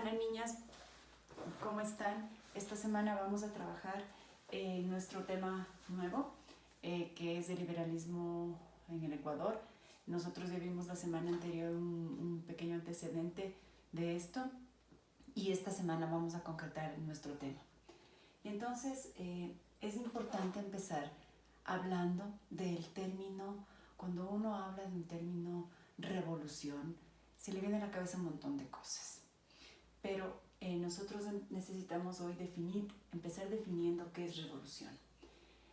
Hola niñas, ¿cómo están? Esta semana vamos a trabajar nuestro tema nuevo, que es el liberalismo en el Ecuador. Nosotros ya vimos la semana anterior un pequeño antecedente de esto y esta semana vamos a concretar nuestro tema. Y entonces es importante empezar hablando del término, cuando uno habla de un término revolución, se le viene a la cabeza un montón de cosas. Pero nosotros necesitamos hoy empezar definiendo qué es revolución.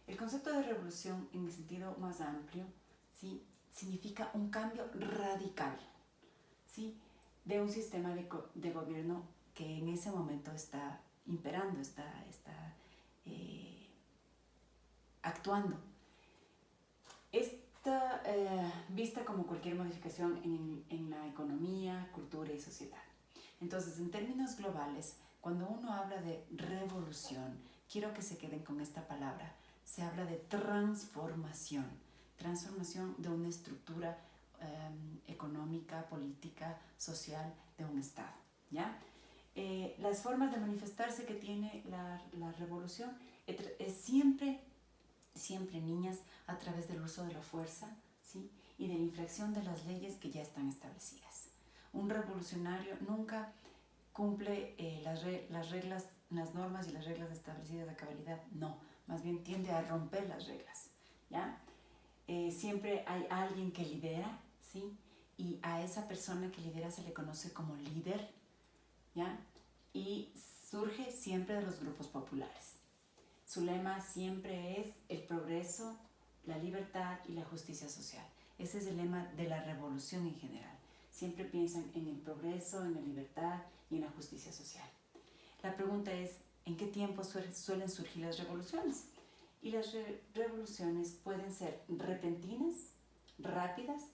El concepto de revolución en el sentido más amplio, ¿sí?, significa un cambio radical, ¿sí?, de un sistema de gobierno que en ese momento está imperando, está actuando. Esta vista como cualquier modificación en la economía, cultura y sociedad. Entonces, en términos globales, cuando uno habla de revolución, quiero que se queden con esta palabra, se habla de transformación de una estructura económica, política, social de un Estado, ¿ya? Las formas de manifestarse que tiene la revolución es siempre, niñas, a través del uso de la fuerza, ¿sí?, y de la infracción de las leyes que ya están establecidas. Un revolucionario nunca cumple las reglas, las normas y las reglas establecidas a cabalidad, no, más bien tiende a romper las reglas, ¿ya? Siempre hay alguien que lidera, ¿sí?, y a esa persona que lidera se le conoce como líder, ¿ya? Y surge siempre de los grupos populares. Su lema siempre es el progreso, la libertad y la justicia social. Ese es el lema de la revolución en general. Siempre piensan en el progreso, en la libertad y en la justicia social. La pregunta es, ¿en qué tiempo suelen surgir las revoluciones? Y las revoluciones pueden ser repentinas, rápidas,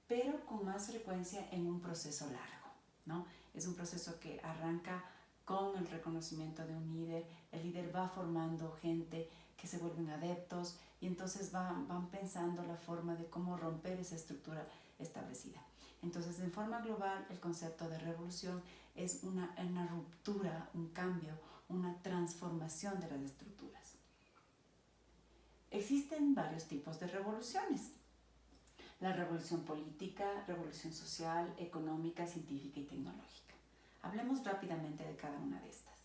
pero con más frecuencia en un proceso largo, ¿no? Es un proceso que arranca con el reconocimiento de un líder. El líder va formando gente que se vuelven adeptos y entonces van pensando la forma de cómo romper esa estructura establecida. Entonces, en forma global, el concepto de revolución es una ruptura, un cambio, una transformación de las estructuras. Existen varios tipos de revoluciones. La revolución política, revolución social, económica, científica y tecnológica. Hablemos rápidamente de cada una de estas.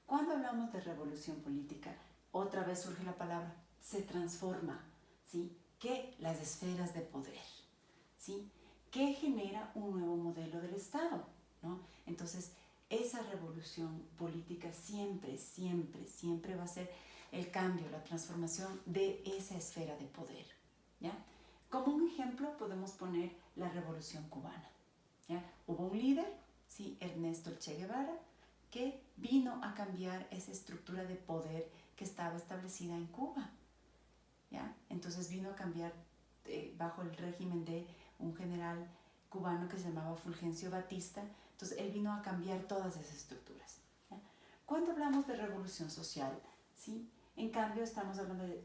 Cuando hablamos de revolución política, otra vez surge la palabra, se transforma, ¿sí?, que las esferas de poder, ¿sí?, que genera un nuevo modelo del Estado, ¿no? Entonces, esa revolución política siempre va a ser el cambio, la transformación de esa esfera de poder, ¿ya? Como un ejemplo podemos poner la Revolución Cubana, ¿ya? Hubo un líder, ¿sí?, Ernesto Che Guevara, que vino a cambiar esa estructura de poder que estaba establecida en Cuba, ¿ya? Entonces vino a cambiar bajo el régimen de un general cubano que se llamaba Fulgencio Batista. Entonces él vino a cambiar todas esas estructuras, ¿ya? Cuando hablamos de revolución social, ¿sí?, en cambio estamos hablando de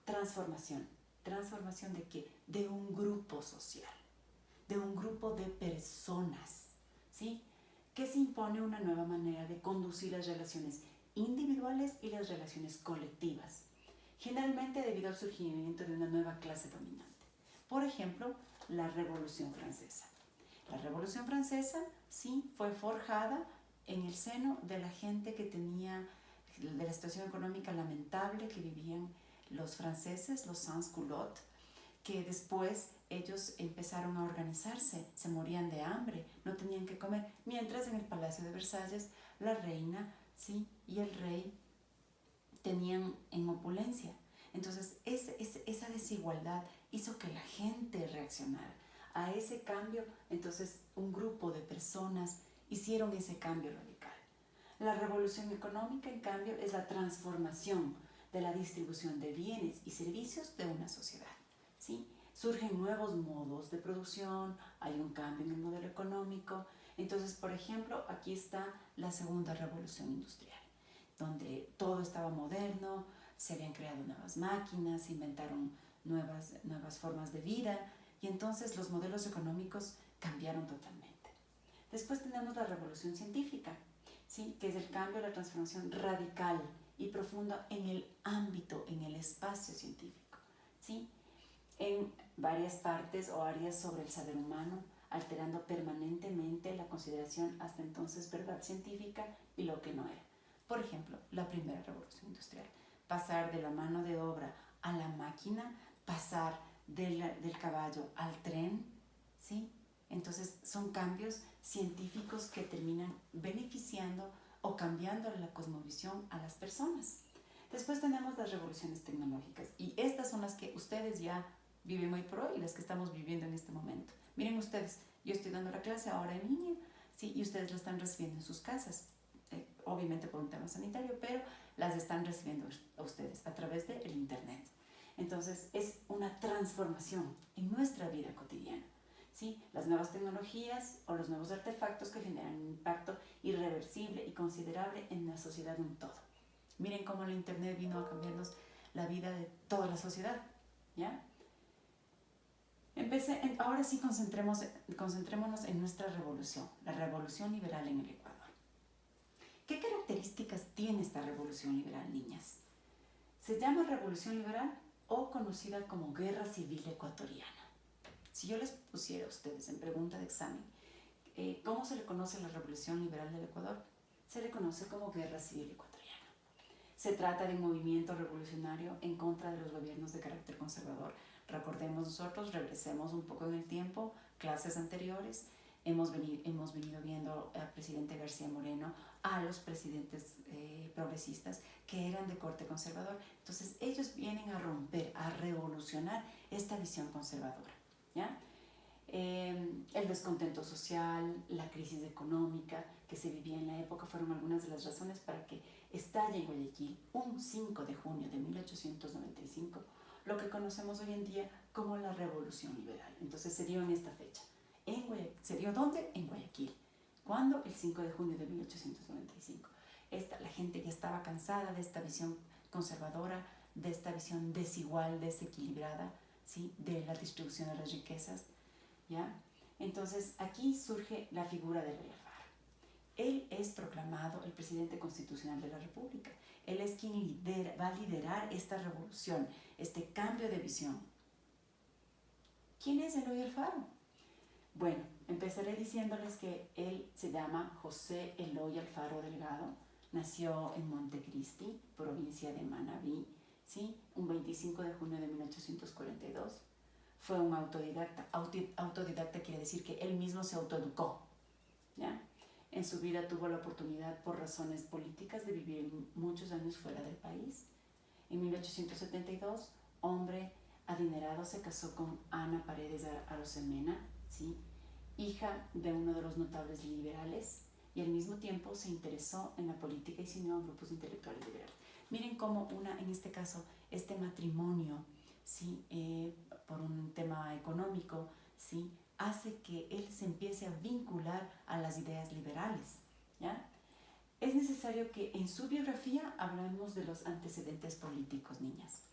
transformación. ¿Transformación de qué? De un grupo social, de un grupo de personas, ¿sí?, que se impone una nueva manera de conducir las relaciones individuales y las relaciones colectivas, generalmente debido al surgimiento de una nueva clase dominante. Por ejemplo, la Revolución Francesa. La Revolución Francesa, sí, fue forjada en el seno de la gente que tenía, de la situación económica lamentable que vivían los franceses, los sans-culottes, que después ellos empezaron a organizarse, se morían de hambre, no tenían que comer, mientras en el Palacio de Versalles la reina, ¿sí?, y el rey tenían en opulencia. Entonces, esa desigualdad hizo que la gente reaccionara a ese cambio. Entonces, un grupo de personas hicieron ese cambio radical. La revolución económica, en cambio, es la transformación de la distribución de bienes y servicios de una sociedad, ¿sí? Surgen nuevos modos de producción, hay un cambio en el modelo económico. Entonces, por ejemplo, aquí está la segunda revolución industrial, donde todo estaba moderno, se habían creado nuevas máquinas, se inventaron nuevas formas de vida y entonces los modelos económicos cambiaron totalmente. Después tenemos la revolución científica. ¿sí? Que es el cambio, la transformación radical y profunda en el ámbito, en el espacio científico, ¿sí? En varias partes o áreas sobre el saber humano, alterando permanentemente la consideración hasta entonces verdad científica y lo que no era. Por ejemplo, la primera revolución industrial, pasar de la mano de obra a la máquina, pasar del caballo al tren, ¿sí? Entonces son cambios científicos que terminan beneficiando o cambiando la cosmovisión a las personas. Después tenemos las revoluciones tecnológicas y estas son las que ustedes ya viven hoy por hoy y las que estamos viviendo en este momento. Miren ustedes, yo estoy dando la clase ahora en línea, ¿sí? Y ustedes la están recibiendo en sus casas, obviamente por un tema sanitario, pero las están recibiendo a ustedes a través del internet. Entonces es una transformación en nuestra vida cotidiana, ¿sí? Las nuevas tecnologías o los nuevos artefactos que generan un impacto irreversible y considerable en la sociedad de un todo. Miren cómo el internet vino a cambiarnos la vida de toda la sociedad, ¿ya? Ahora sí concentrémonos en nuestra revolución, la revolución liberal en el Ecuador. ¿Qué características tiene esta revolución liberal, niñas? Se llama revolución liberal o conocida como guerra civil ecuatoriana. Si yo les pusiera a ustedes en pregunta de examen, ¿cómo se le conoce la revolución liberal del Ecuador? Se le conoce como guerra civil ecuatoriana. Se trata de un movimiento revolucionario en contra de los gobiernos de carácter conservador. Recordemos nosotros, regresemos un poco en el tiempo, clases anteriores, hemos venido viendo al presidente García Moreno, a los presidentes progresistas que eran de corte conservador. Entonces ellos vienen a romper, a revolucionar esta visión conservadora, ¿ya? El descontento social, la crisis económica que se vivía en la época fueron algunas de las razones para que estalle en Guayaquil un 5 de junio de 1895 lo que conocemos hoy en día como la Revolución Liberal. Entonces se dio en esta fecha. ¿Se dio dónde? En Guayaquil. ¿Cuándo? El 5 de junio de 1895. La gente ya estaba cansada de esta visión conservadora, de esta visión desigual, desequilibrada, ¿sí? De la distribución de las riquezas, ¿ya? Entonces aquí surge la figura del rey Alfaro. Él es proclamado el presidente constitucional de la República. Él es quien va a liderar esta revolución, este cambio de visión. ¿Quién es Eloy Alfaro? Bueno, empezaré diciéndoles que él se llama José Eloy Alfaro Delgado, nació en Montecristi, provincia de Manabí, ¿sí? Un 25 de junio de 1842. Fue un autodidacta. Autodidacta quiere decir que él mismo se autoeducó, ¿ya? En su vida tuvo la oportunidad, por razones políticas, de vivir muchos años fuera del país. En 1872, hombre adinerado, se casó con Ana Paredes Arosemena, ¿sí? Hija de uno de los notables liberales, y al mismo tiempo se interesó en la política y se unió a grupos intelectuales liberales. Miren cómo en este caso, este matrimonio, ¿sí? Por un tema económico, ¿sí? Hace que él se empiece a vincular a las ideas liberales, ¿ya? Es necesario que en su biografía hablemos de los antecedentes políticos, niñas.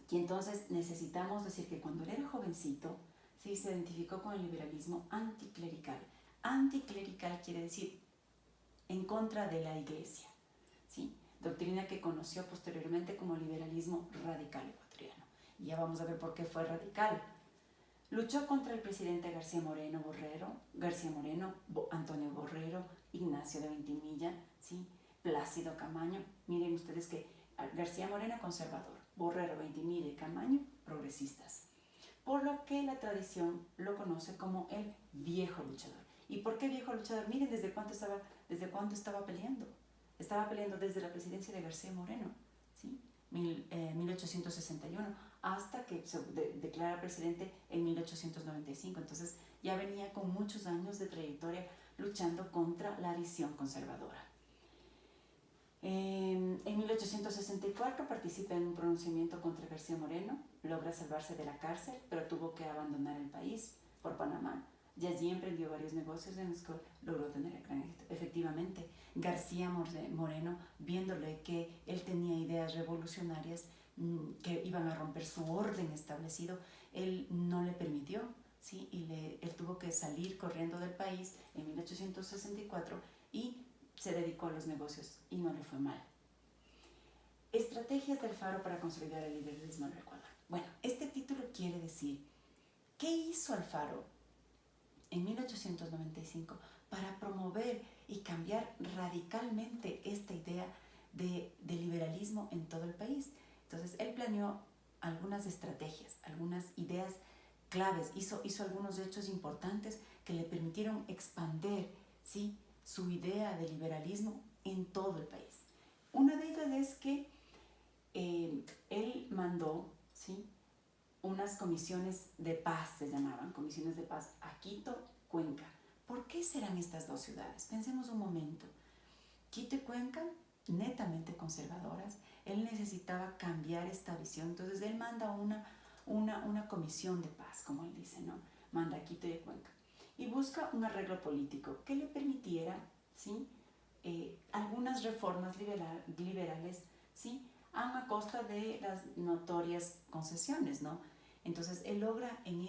Y entonces necesitamos decir que cuando él era jovencito, ¿sí? Se identificó con el liberalismo anticlerical. Anticlerical quiere decir en contra de la iglesia, ¿sí? Doctrina que conoció posteriormente como liberalismo radical ecuatoriano. Y ya vamos a ver por qué fue radical. Luchó contra el presidente García Moreno, Antonio Borrero, Ignacio de Ventimilla, ¿sí? Plácido Camaño. Miren ustedes que García Moreno, conservador, Borrero, Ventimilla y Camaño, progresistas. Por lo que la tradición lo conoce como el viejo luchador. ¿Y por qué viejo luchador? Miren desde cuánto estaba peleando. Estaba peleando desde la presidencia de García Moreno, ¿sí? 1861, hasta que se declara presidente en 1895. Entonces ya venía con muchos años de trayectoria luchando contra la visión conservadora. En 1864 participa en un pronunciamiento contra García Moreno, logra salvarse de la cárcel, pero tuvo que abandonar el país por Panamá. Y allí emprendió varios negocios en los que logró tener gran éxito. Efectivamente, García Moreno, viéndole que él tenía ideas revolucionarias que iban a romper su orden establecido, él no le permitió, ¿sí? Y él tuvo que salir corriendo del país en 1864 y se dedicó a los negocios y no le fue mal. Estrategias del Faro para consolidar el liberalismo en el Ecuador. Bueno, este título quiere decir, ¿qué hizo Alfaro en 1895 para promover y cambiar radicalmente esta idea de liberalismo en todo el país? Entonces, él planeó algunas estrategias, algunas ideas claves, hizo algunos hechos importantes que le permitieron expandir, ¿sí?, su idea de liberalismo en todo el país. Una de ellas es que él mandó, ¿sí?, unas comisiones de paz, se llamaban comisiones de paz, a Quito, Cuenca. ¿Por qué serán estas dos ciudades? Pensemos un momento. Quito y Cuenca, netamente conservadoras, él necesitaba cambiar esta visión, entonces él manda una comisión de paz, como él dice, ¿no? Manda a Quito y a Cuenca y busca un arreglo político que le permitiera, ¿sí?, algunas reformas liberales, ¿sí?, a costa de las notorias concesiones, ¿no? Entonces él logra en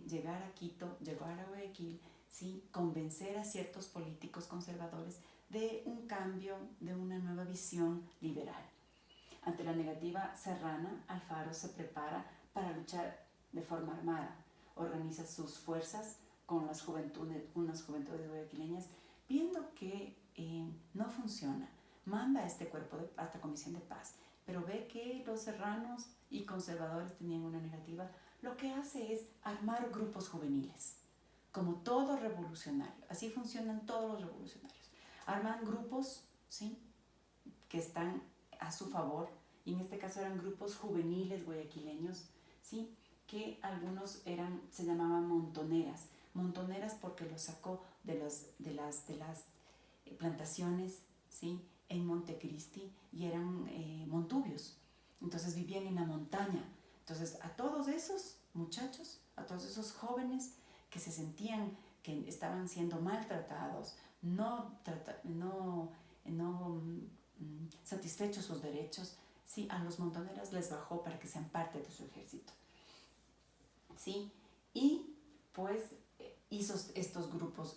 llegar a Quito, llegar a Guayaquil, ¿sí?, convencer a ciertos políticos conservadores de un cambio, de una nueva visión liberal. Ante la negativa serrana, Alfaro se prepara para luchar de forma armada. Organiza sus fuerzas con las juventudes guayaquileñas, viendo que no funciona. Manda a este cuerpo, a esta comisión de paz, pero ve que los serranos y conservadores tenían una negativa. Lo que hace es armar grupos juveniles, como todo revolucionario. Así funcionan todos los revolucionarios. Arman grupos, ¿sí?, que están a su favor, y en este caso eran grupos juveniles guayaquileños, ¿sí?, que algunos se llamaban montoneras porque los sacó de las plantaciones, ¿sí?, en Montecristi, y eran montubios, entonces vivían en la montaña. Entonces a todos esos muchachos, a todos esos jóvenes que se sentían que estaban siendo maltratados, no satisfechos sus derechos, ¿sí?, a los montoneros les bajó para que sean parte de su ejército, ¿sí?, y pues hizo estos grupos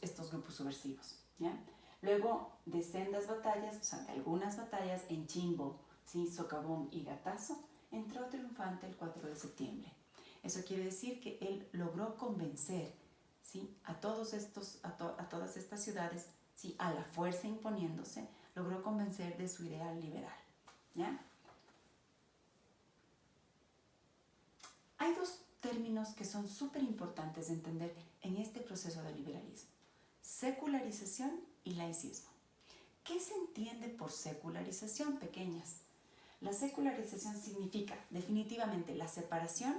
subversivos, ¿ya? Luego de sendas batallas, o sea, de algunas batallas en Chimbo, ¿sí?, Socavón y Gatazo, entró triunfante el 4 de septiembre. Eso quiere decir que él logró convencer, ¿sí?, a todas estas ciudades, ¿sí?, a la fuerza imponiéndose, logró convencer de su ideal liberal, ¿ya? Hay dos términos que son súper importantes de entender en este proceso de liberalismo: secularización y laicismo. ¿Qué se entiende por secularización, pequeñas? La secularización significa definitivamente la separación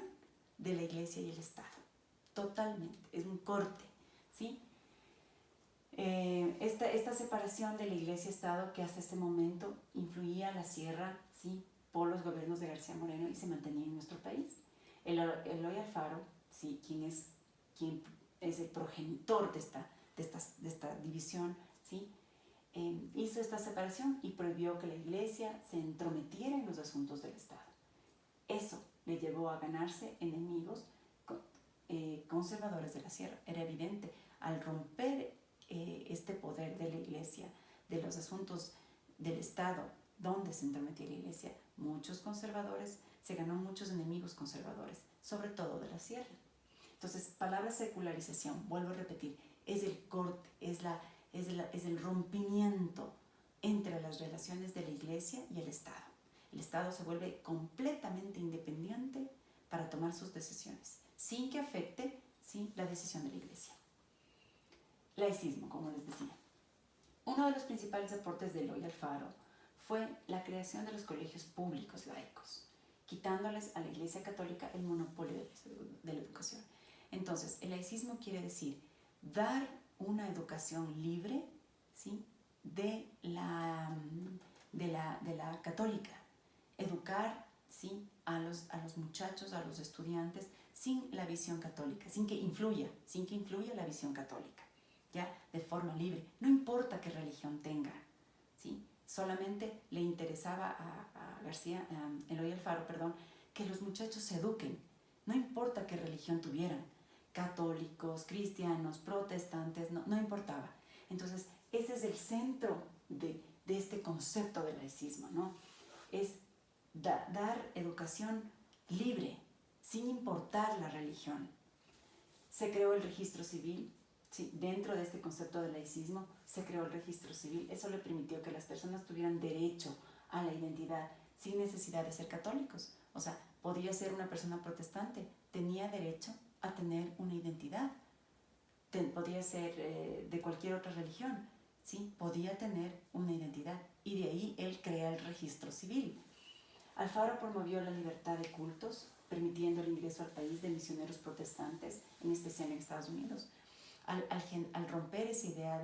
de la Iglesia y el Estado. Totalmente, es un corte, ¿sí? Esta separación de la Iglesia-Estado, que hasta este momento influía la sierra, ¿sí?, por los gobiernos de García Moreno, y se mantenía en nuestro país. Eloy Alfaro, ¿sí?, quien es el progenitor de esta división, ¿sí?, hizo esta separación y prohibió que la Iglesia se entrometiera en los asuntos del Estado. Eso le llevó a ganarse enemigos conservadores de la sierra. Era evidente, al romper este poder de la Iglesia, de los asuntos del Estado, donde se entrometía la Iglesia, muchos conservadores, se ganó muchos enemigos conservadores, sobre todo de la sierra. Entonces, palabra secularización, vuelvo a repetir, es el corte, es el rompimiento entre las relaciones de la Iglesia y el Estado. El Estado se vuelve completamente independiente para tomar sus decisiones, sin que afecte, ¿sí?, la decisión de la Iglesia. Laicismo, como les decía. Uno de los principales aportes de Eloy Alfaro fue la creación de los colegios públicos laicos, quitándoles a la Iglesia Católica el monopolio de la educación. Entonces, el laicismo quiere decir dar una educación libre, ¿sí?, de la católica. Educar, ¿sí?, a los muchachos, a los estudiantes, sin la visión católica, sin que influya la visión católica, ¿ya?, de forma libre. No importa qué religión tenga, ¿sí? Solamente le interesaba a Eloy Alfaro, que los muchachos se eduquen, no importa qué religión tuvieran, católicos, cristianos, protestantes, no importaba. Entonces, ese es es el centro de este concepto de laicismo, ¿no? Es dar educación libre, sin importar la religión. Se creó el registro civil, sí, dentro de este concepto de laicismo se creó el registro civil. Eso le permitió que las personas tuvieran derecho a la identidad sin necesidad de ser católicos. O sea, podía ser una persona protestante, tenía derecho a tener una identidad. Podía ser de cualquier otra religión, ¿sí? Podía tener una identidad. Y de ahí él crea el registro civil. Alfaro promovió la libertad de cultos, permitiendo el ingreso al país de misioneros protestantes, en especial en Estados Unidos. Al romper esa idea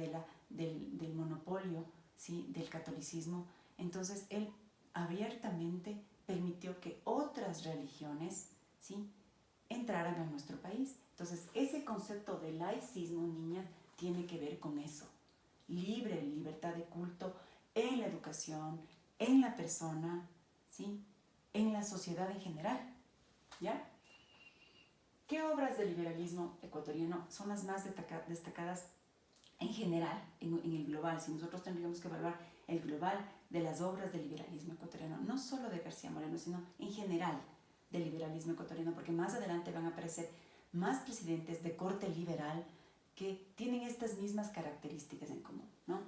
del monopolio, ¿sí?, del catolicismo, entonces él abiertamente permitió que otras religiones, ¿sí?, entraran a nuestro país. Entonces ese concepto de laicismo, niña, tiene que ver con eso. Libertad de culto en la educación, en la persona, ¿sí?, en la sociedad en general, ¿ya? ¿Qué obras del liberalismo ecuatoriano son las más destacadas en general, en el global? Si nosotros tendríamos que evaluar el global de las obras del liberalismo ecuatoriano, no solo de García Moreno, sino en general del liberalismo ecuatoriano, porque más adelante van a aparecer más presidentes de corte liberal que tienen estas mismas características en común, ¿no?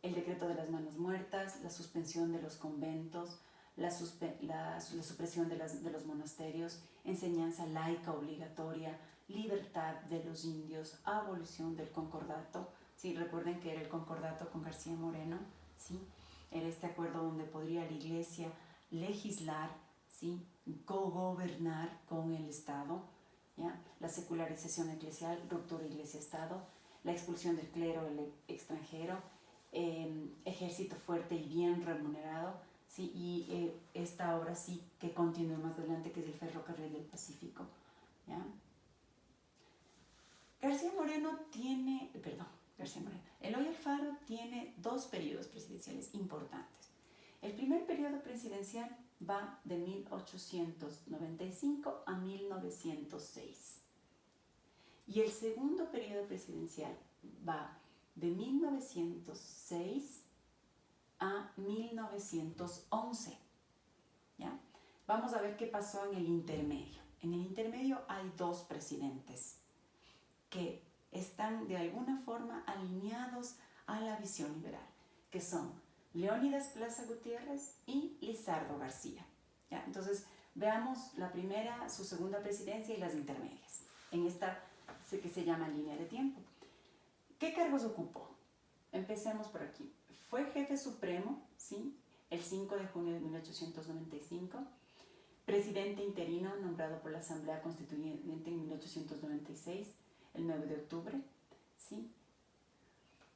El decreto de las manos muertas, la suspensión de los conventos, la supresión de los monasterios, enseñanza laica obligatoria, libertad de los indios, abolición del concordato. ¿Sí? Recuerden que era el concordato con García Moreno, ¿sí? Era este acuerdo donde podría la Iglesia legislar, ¿sí?, cogobernar con el Estado, ¿ya? La secularización eclesial, ruptura Iglesia-Estado, la expulsión del clero extranjero, ejército fuerte y bien remunerado, ¿sí? Y esta obra sí que continúa más adelante, que es el ferrocarril del Pacífico, ¿ya? Eloy Alfaro tiene dos periodos presidenciales importantes. El primer periodo presidencial va de 1895 a 1906. Y el segundo periodo presidencial va de 1906 a 1911. ¿Ya? Vamos a ver qué pasó en el intermedio. En el intermedio hay dos presidentes que están de alguna forma alineados a la visión liberal, que son Leónidas Plaza Gutiérrez y Lizardo García. ¿Ya? Entonces, veamos la primera, su segunda presidencia y las intermedias, en esta que se llama línea de tiempo. ¿Qué cargos ocupó? Empecemos por aquí. Fue jefe supremo, ¿sí?, el 5 de junio de 1895, presidente interino nombrado por la Asamblea Constituyente en 1896, el 9 de octubre, ¿sí?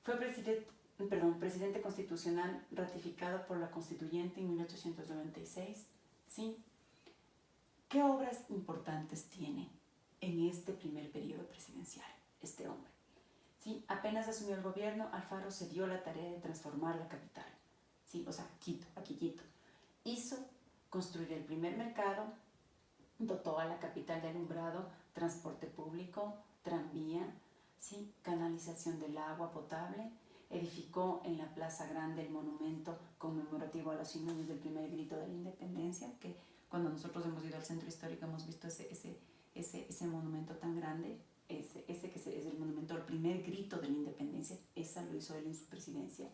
Fue presidente constitucional ratificado por la Constituyente en 1896, ¿sí? ¿Qué obras importantes tiene en este primer periodo presidencial este hombre? ¿Sí? Apenas asumió el gobierno, Alfaro se dio la tarea de transformar la capital, ¿sí? O sea, Quito. Hizo construir el primer mercado, dotó a la capital de alumbrado, transporte público, tranvía, ¿sí?, canalización del agua potable, edificó en la Plaza Grande el monumento conmemorativo a los 100 años del primer grito de la independencia, que cuando nosotros hemos ido al centro histórico hemos visto ese monumento tan grande, ese que es el monumento al primer grito de la independencia. Esa lo hizo él en su presidencia.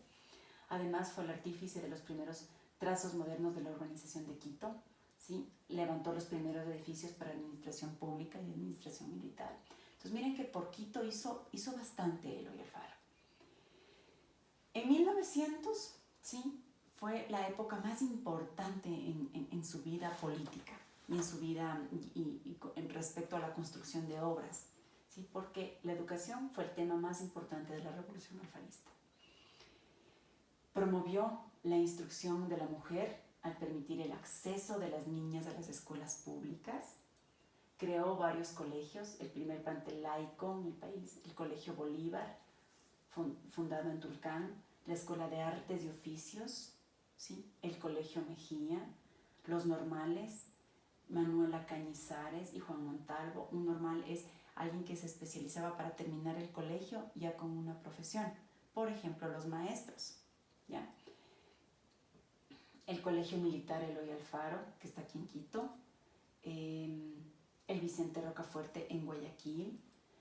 Además fue el artífice de los primeros trazos modernos de la urbanización de Quito, ¿sí? Levantó los primeros edificios para administración pública y administración militar. Entonces miren que por Quito hizo bastante Eloy Alfaro. En 1900, ¿sí?, fue la época más importante en su vida política y en su vida en respecto a la construcción de obras, ¿sí?, porque la educación fue el tema más importante de la revolución alfarista. Promovió la instrucción de la mujer al permitir el acceso de las niñas a las escuelas públicas. Creó varios colegios, el primer plantel laico en el país, el Colegio Bolívar, fundado en Tulcán, la Escuela de Artes y Oficios, ¿sí?, el Colegio Mejía, los normales, Manuela Cañizares y Juan Montalvo. Un normal es alguien que se especializaba para terminar el colegio ya con una profesión, por ejemplo, los maestros, ¿ya? El Colegio Militar Eloy Alfaro, que está aquí en Quito, el Vicente Rocafuerte en Guayaquil,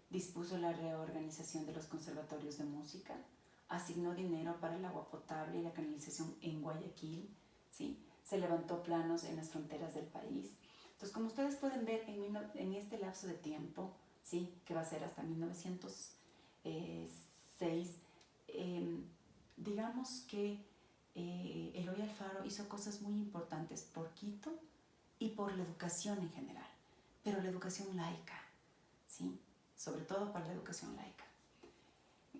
dispuso la reorganización de los conservatorios de música, asignó dinero para el agua potable y la canalización en Guayaquil, ¿sí? Se levantó planos en las fronteras del país. Entonces, como ustedes pueden ver, en este lapso de tiempo, ¿sí? Que va a ser hasta 1906, digamos que Eloy Alfaro hizo cosas muy importantes por Quito y por la educación en general, pero la educación laica, ¿sí? Sobre todo para la educación laica.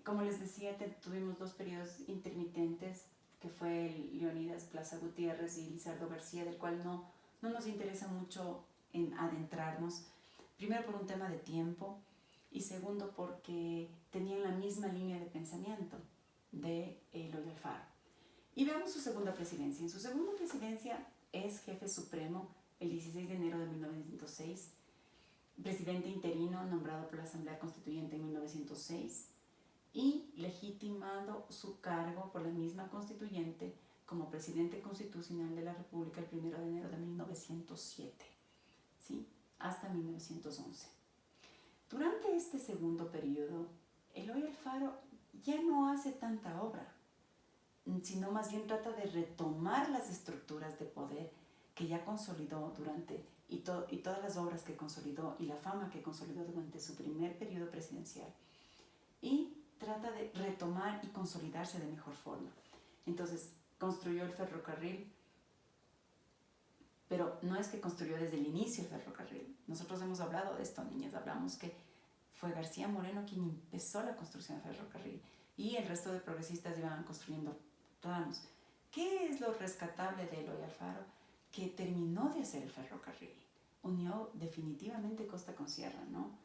Como les decía, tuvimos dos periodos intermitentes, que fue el Leonidas Plaza Gutiérrez y Lizardo García, del cual no nos interesa mucho en adentrarnos, primero por un tema de tiempo y segundo porque tenían la misma línea de pensamiento de Eloy Alfaro. Y veamos su segunda presidencia. En su segunda presidencia es jefe supremo el 16 de enero de 1906, presidente interino nombrado por la Asamblea Constituyente en 1906 y legitimado su cargo por la misma constituyente como presidente constitucional de la República el 1 de enero de 1907, ¿sí? Hasta 1911. Durante este segundo periodo, Eloy Alfaro ya no hace tanta obra, sino más bien trata de retomar las estructuras de poder que ya consolidó durante, y todas las obras que consolidó y la fama que consolidó durante su primer periodo presidencial, y trata de retomar y consolidarse de mejor forma. Entonces, construyó el ferrocarril, pero no es que construyó desde el inicio el ferrocarril. Nosotros hemos hablado de esto, niñas, hablamos que fue García Moreno quien empezó la construcción del ferrocarril y el resto de progresistas iban construyendo tramos. ¿Qué es lo rescatable de Eloy Alfaro? Que terminó de hacer el ferrocarril, unió definitivamente costa con sierra, ¿no?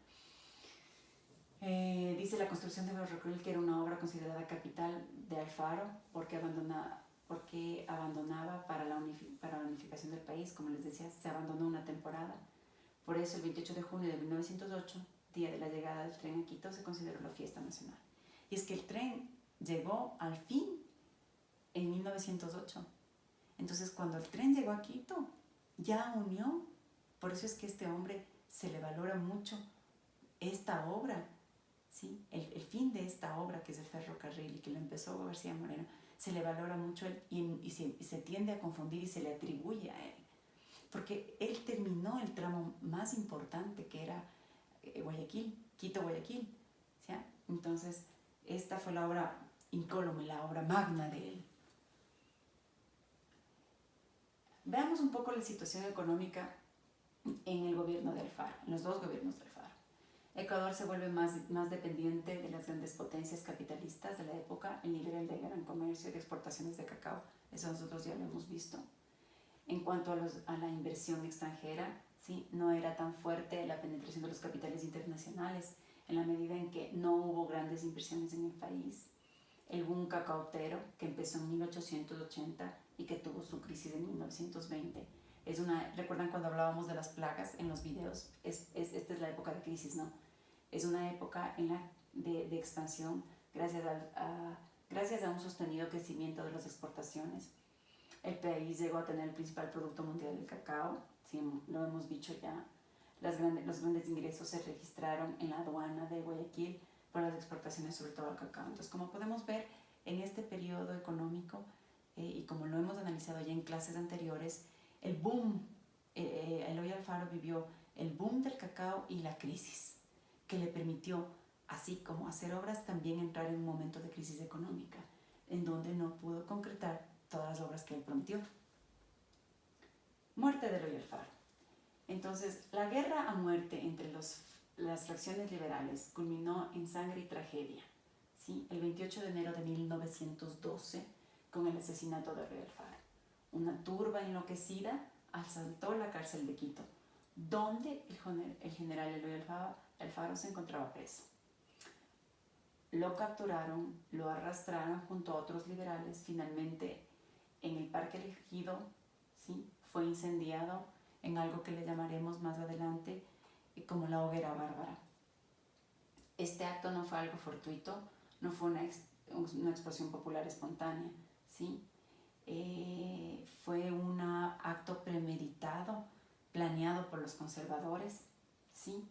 Dice la construcción del ferrocarril que era una obra considerada capital de Alfaro porque abandonaba para la unificación del país, como les decía, se abandonó una temporada. Por eso el 28 de junio de 1908, día de la llegada del tren a Quito, se consideró la fiesta nacional. Y es que el tren llegó al fin en 1908. Entonces, cuando el tren llegó a Quito, ya unió. Por eso es que a este hombre se le valora mucho esta obra, ¿sí? El fin de esta obra, que es el ferrocarril y que lo empezó García Moreno, se le valora mucho y se tiende a confundir y se le atribuye a él. Porque él terminó el tramo más importante, que era Guayaquil, Quito-Guayaquil, ¿sí? Entonces, esta fue la obra incólume, la obra magna de él. Veamos un poco la situación económica en el gobierno de Alfaro, en los dos gobiernos de Alfaro. Ecuador se vuelve más dependiente de las grandes potencias capitalistas de la época, el nivel de gran comercio y de exportaciones de cacao, eso nosotros ya lo hemos visto. En cuanto a la inversión extranjera, ¿sí? No era tan fuerte la penetración de los capitales internacionales en la medida en que no hubo grandes inversiones en el país. El boom cacautero, que empezó en 1880 y que tuvo su crisis en 1920, ¿recuerdan cuando hablábamos de las plagas en los videos? Esta es la época de crisis, ¿no? Es una época de expansión gracias a un sostenido crecimiento de las exportaciones. El país llegó a tener el principal producto mundial del cacao, sí, lo hemos dicho ya. Los grandes ingresos se registraron en la aduana de Guayaquil por las exportaciones, sobre todo al cacao. Entonces, como podemos ver en este periodo económico, y como lo hemos analizado ya en clases anteriores, el boom, Eloy Alfaro vivió el boom del cacao y la crisis, que le permitió, así como hacer obras, también entrar en un momento de crisis económica, en donde no pudo concretar todas las obras que él prometió. Muerte de Eloy Alfaro. Entonces, la guerra a muerte entre las fracciones liberales culminó en sangre y tragedia, ¿sí? El 28 de enero de 1912, con el asesinato de Eloy Alfaro. Una turba enloquecida asaltó la cárcel de Quito, donde el general Eloy Alfaro se encontraba preso. Lo capturaron, lo arrastraron junto a otros liberales. Finalmente, en el Parque Elegido, ¿sí? Fue incendiado en algo que le llamaremos más adelante como la hoguera bárbara. Este acto no fue algo fortuito, no fue una explosión popular espontánea, ¿sí? Fue un acto premeditado, planeado por los conservadores, ¿sí?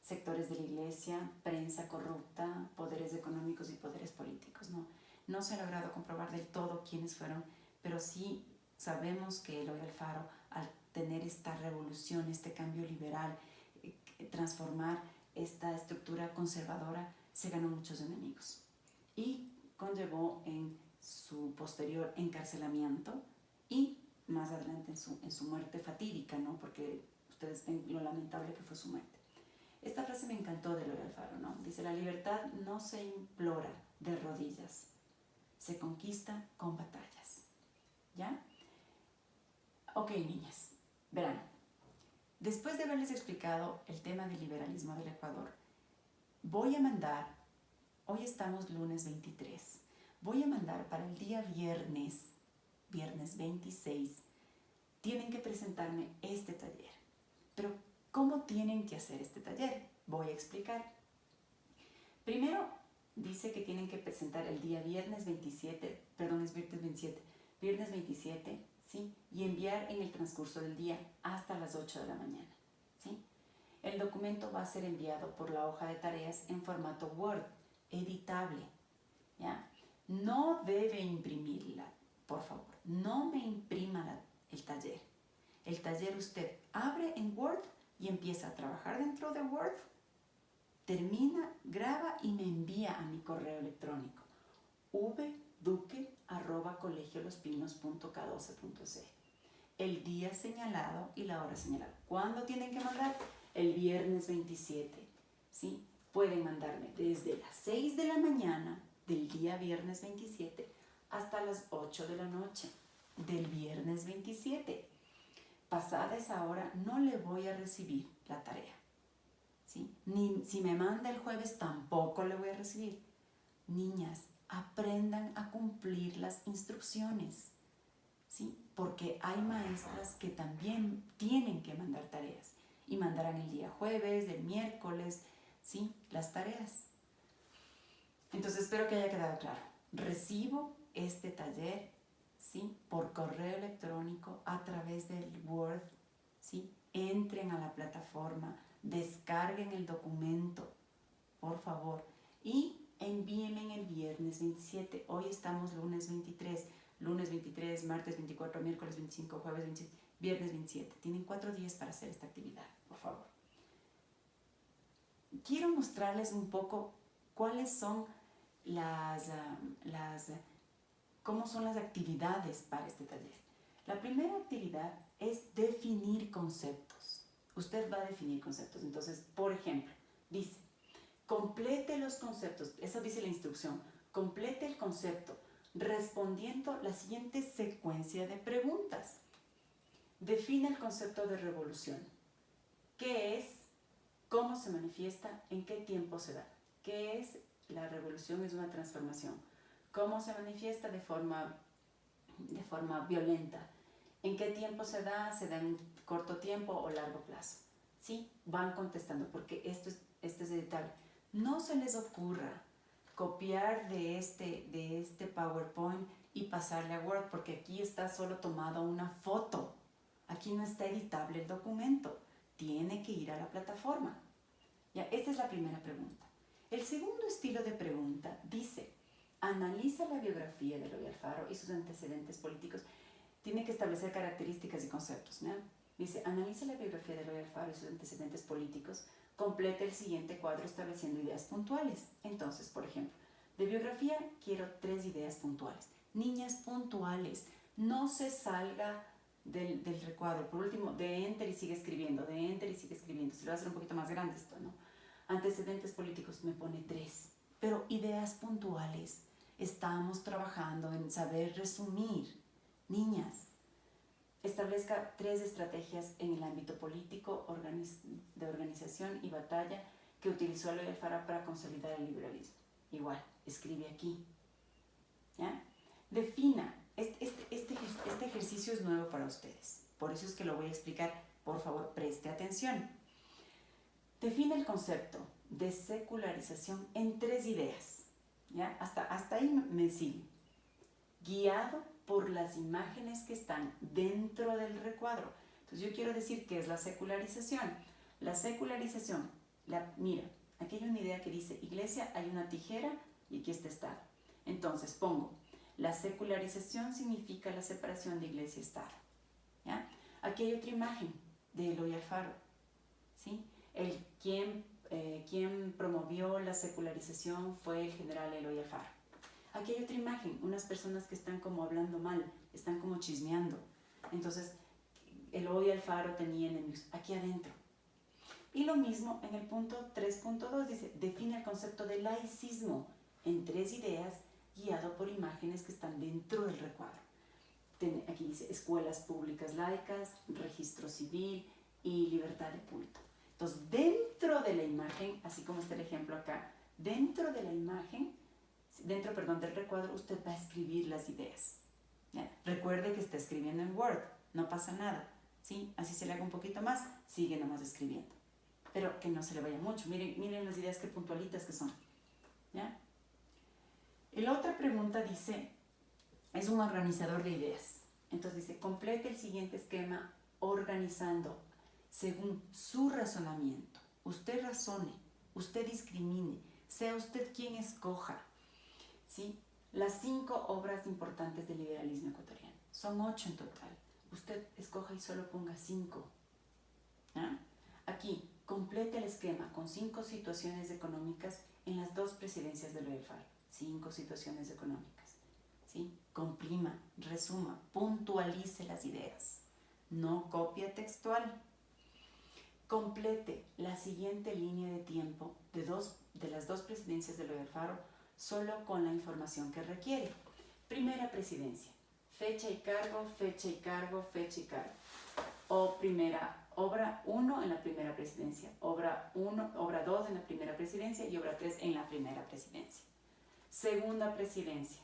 Sectores de la iglesia, prensa corrupta, poderes económicos y poderes políticos, ¿no? No se ha logrado comprobar del todo quiénes fueron, pero sí sabemos que Eloy Alfaro, al tener esta revolución, este cambio liberal, transformar esta estructura conservadora, se ganó muchos enemigos y conllevó en su posterior encarcelamiento y más adelante en su muerte fatídica, ¿no? Porque ustedes ven lo lamentable que fue su muerte. Esta frase me encantó de Eloy Alfaro, ¿no? Dice: la libertad no se implora de rodillas, se conquista con batallas. ¿Ya? Ok, niñas, verán, después de haberles explicado el tema del liberalismo del Ecuador, voy a mandar, hoy estamos lunes 23, voy a mandar para el día viernes 26, tienen que presentarme este taller. Pero, ¿cómo tienen que hacer este taller? Voy a explicar. Primero, dice que tienen que presentar el día viernes 27, ¿sí? Y enviar en el transcurso del día hasta las 8 de la mañana, ¿sí? El documento va a ser enviado por la hoja de tareas en formato Word, editable, ¿ya? No debe imprimirla, por favor, no me imprima el taller. El taller usted abre en Word y empieza a trabajar dentro de Word, termina, graba y me envía a mi correo electrónico vduque@colegiolospinos.k12.c el día señalado y la hora señalada. ¿Cuándo tienen que mandar? El viernes 27, ¿sí? Pueden mandarme desde las 6 de la mañana del día viernes 27 hasta las 8 de la noche del viernes 27. Pasada esa hora no le voy a recibir la tarea, ¿sí? Ni si me manda el jueves tampoco le voy a recibir. Niñas, aprendan a cumplir las instrucciones, ¿sí? Porque hay maestras que también tienen que mandar tareas y mandarán el día jueves, el miércoles, ¿sí? Las tareas. Entonces espero que haya quedado claro. Recibo este taller, ¿sí? Por correo electrónico a través del Word, ¿sí? Entren a la plataforma, descarguen el documento, por favor, y envíenme el viernes 27. Hoy estamos lunes 23, martes 24, miércoles 25, jueves 27, viernes 27. Tienen 4 días para hacer esta actividad, por favor. Quiero mostrarles un poco cuáles son cómo son las actividades para este taller. La primera actividad es definir conceptos. Usted va a definir conceptos. Entonces, por ejemplo, dice: complete los conceptos. Eso dice la instrucción. Complete el concepto respondiendo la siguiente secuencia de preguntas. Define el concepto de revolución. ¿Qué es? ¿Cómo se manifiesta? ¿En qué tiempo se da? ¿Qué es? La revolución es una transformación. ¿Cómo se manifiesta? De forma violenta. ¿En qué tiempo se da? ¿Se da en corto tiempo o largo plazo? ¿Sí? Van contestando porque esto es editable. No se les ocurra copiar de este PowerPoint y pasarle a Word, porque aquí está solo tomada una foto. Aquí no está editable el documento. Tiene que ir a la plataforma. Ya, esta es la primera pregunta. El segundo estilo de pregunta dice: analiza la biografía de Eloy Alfaro y sus antecedentes políticos. Tiene que establecer características y conceptos, ¿no? Dice: analiza la biografía de Eloy Alfaro y sus antecedentes políticos. Completa el siguiente cuadro estableciendo ideas puntuales. Entonces, por ejemplo, de biografía quiero 3 ideas puntuales. Niñas, puntuales. No se salga del recuadro. Por último, de enter y sigue escribiendo, de enter y sigue escribiendo. Se lo va a hacer un poquito más grande esto, ¿no? Antecedentes políticos me pone 3. Pero ideas puntuales. Estamos trabajando en saber resumir. Niñas, establezca 3 estrategias en el ámbito político, de organización y batalla que utilizó Eloy Alfaro para consolidar el liberalismo. Igual, escribe aquí. ¿Ya? Defina. Este ejercicio es nuevo para ustedes. Por eso es que lo voy a explicar. Por favor, preste atención. Define el concepto de secularización en 3 ideas. ¿Ya? Hasta ahí me sigue. Guiado por las imágenes que están dentro del recuadro. Entonces yo quiero decir que es la secularización. La secularización, mira, aquí hay una idea que dice iglesia, hay una tijera y aquí está Estado. Entonces pongo, la secularización significa la separación de iglesia y Estado. ¿Ya? Aquí hay otra imagen de Eloy Alfaro. ¿Sí? Quien promovió la secularización fue el general Eloy Alfaro. Aquí hay otra imagen, unas personas que están como hablando mal, están como chismeando. Entonces, Eloy Alfaro tenía enemigos aquí adentro. Y lo mismo en el punto 3.2 dice, define el concepto de laicismo en 3 ideas guiado por imágenes que están dentro del recuadro. Aquí dice escuelas públicas laicas, registro civil y libertad de culto. Entonces, dentro de la imagen, así como está el ejemplo acá, dentro de la imagen, del recuadro, usted va a escribir las ideas. ¿Ya? Recuerde que está escribiendo en Word, no pasa nada. ¿Sí? Así se le haga un poquito más, sigue nomás escribiendo. Pero que no se le vaya mucho. Miren las ideas que puntualitas que son. ¿Ya? Y la otra pregunta dice, es un organizador de ideas. Entonces dice, complete el siguiente esquema organizando según su razonamiento. Usted razone, usted discrimine, sea usted quien escoja. ¿Sí? Las 5 obras importantes del liberalismo ecuatoriano. Son 8 en total. Usted escoja y solo ponga 5. ¿Ah? Aquí, complete el esquema con 5 situaciones económicas en las 2 presidencias del Alfaro. 5 situaciones económicas. ¿Sí? Comprima, resuma, puntualice las ideas. No copia textual. Complete la siguiente línea de tiempo de las 2 presidencias del Alfaro solo con la información que requiere. Primera presidencia, fecha y cargo, fecha y cargo, fecha y cargo. O obra 1 en la primera presidencia, obra 2 en la primera presidencia y obra 3 en la primera presidencia. Segunda presidencia,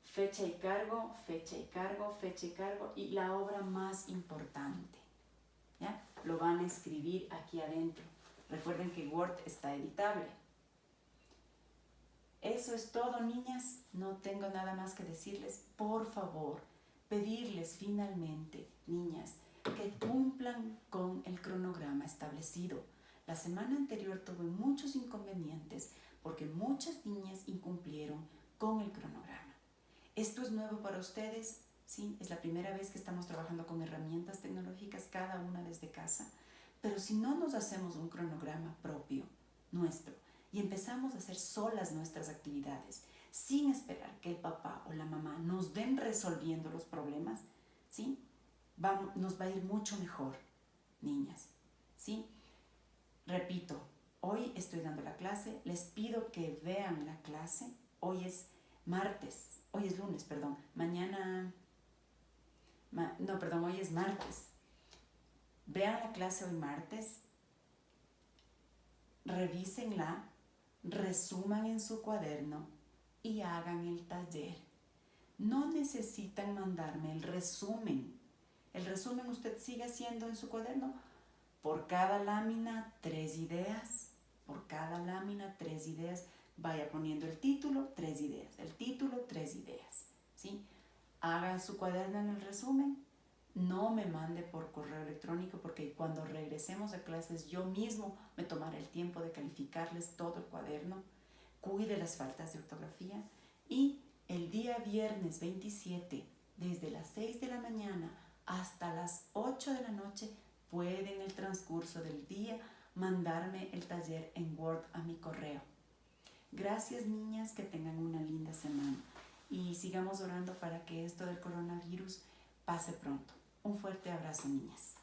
fecha y cargo, fecha y cargo, fecha y cargo y la obra más importante. ¿Ya? Lo van a escribir aquí adentro. Recuerden que Word está editable. Eso es todo, niñas. No tengo nada más que decirles. Por favor, pedirles finalmente, niñas, que cumplan con el cronograma establecido. La semana anterior tuve muchos inconvenientes porque muchas niñas incumplieron con el cronograma. Esto es nuevo para ustedes, ¿sí? Es la primera vez que estamos trabajando con herramientas tecnológicas, cada una desde casa. Pero si no nos hacemos un cronograma propio, nuestro, y empezamos a hacer solas nuestras actividades, sin esperar que el papá o la mamá nos den resolviendo los problemas, ¿sí? Nos va a ir mucho mejor, niñas, ¿sí? Repito, hoy estoy dando la clase, les pido que vean la clase. Hoy es lunes, perdón. Hoy es martes. Vean la clase hoy martes, revísenla, resuman en su cuaderno y hagan el taller. No necesitan mandarme el resumen. El resumen usted sigue haciendo en su cuaderno. Por cada lámina, 3 ideas. Por cada lámina, 3 ideas. Vaya poniendo el título, 3 ideas. El título, 3 ideas. ¿Sí? Hagan su cuaderno en el resumen. No me mande por correo electrónico porque cuando regresemos a clases yo mismo me tomaré el tiempo de calificarles todo el cuaderno. Cuide las faltas de ortografía y el día viernes 27, desde las 6 de la mañana hasta las 8 de la noche, puede en el transcurso del día mandarme el taller en Word a mi correo. Gracias, niñas, que tengan una linda semana y sigamos orando para que esto del coronavirus pase pronto. Un fuerte abrazo, niñas.